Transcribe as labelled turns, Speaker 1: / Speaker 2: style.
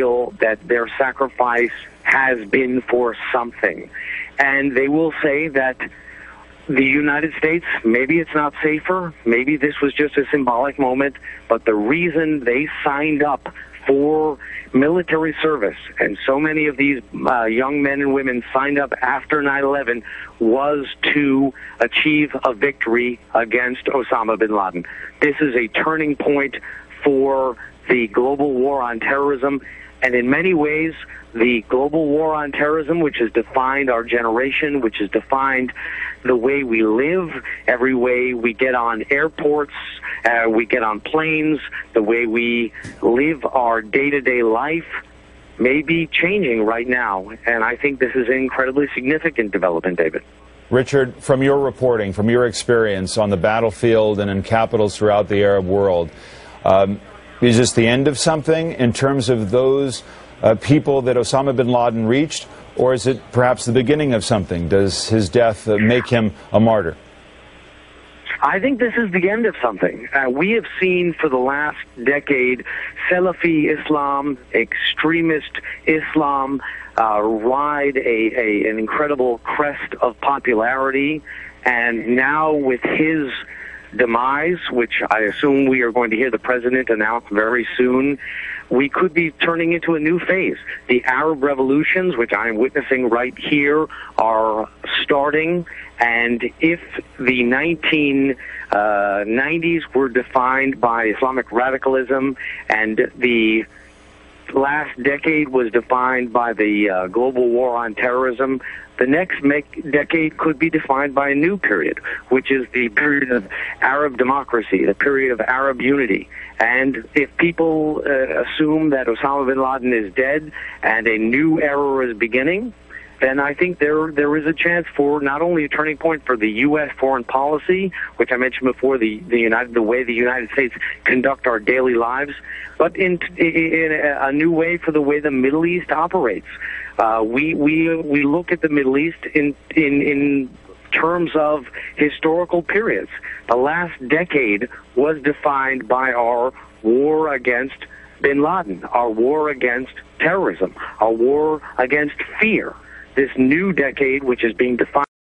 Speaker 1: feel that their sacrifice has been for something. And they will say that the United States, maybe it's not safer, maybe this was just a symbolic moment, but the reason they signed up for military service, and so many of these young men and women signed up after 9/11, was to achieve a victory against Osama Bin Laden. This is a turning point for the global war on terrorism, and in many ways, the global war on terrorism, which has defined our generation, which has defined the way we live, every way we get on airports, we get on planes, the way we live our day-to-day life, may be changing right now. And I think this is an incredibly significant development, David.
Speaker 2: Richard, from your reporting, from your experience on the battlefield and in capitals throughout the Arab world, is this the end of something in terms of those people that Osama bin Laden reached, or is it perhaps the beginning of something? Does his death make him a martyr?
Speaker 1: I think this is the end of something. We have seen for the last decade Salafi Islam, extremist Islam, ride an incredible crest of popularity, and now with his demise, which I assume we are going to hear the president announce very soon, we could be turning into a new phase. The Arab revolutions, which I am witnessing right here, are starting, and if the 1990s were defined by Islamic radicalism and the last decade was defined by the global war on terrorism, the next decade could be defined by a new period, which is the period of Arab democracy, the period of Arab unity. And if people assume that Osama bin Laden is dead and a new era is beginning, then I think there is a chance for not only a turning point for the U.S. foreign policy, which I mentioned before, the way the United States conduct our daily lives, but in a new way for the way the Middle East operates. We look at the Middle East in terms of historical periods. The last decade was defined by our war against bin Laden, our war against terrorism, our war against fear. This new decade, which is being defined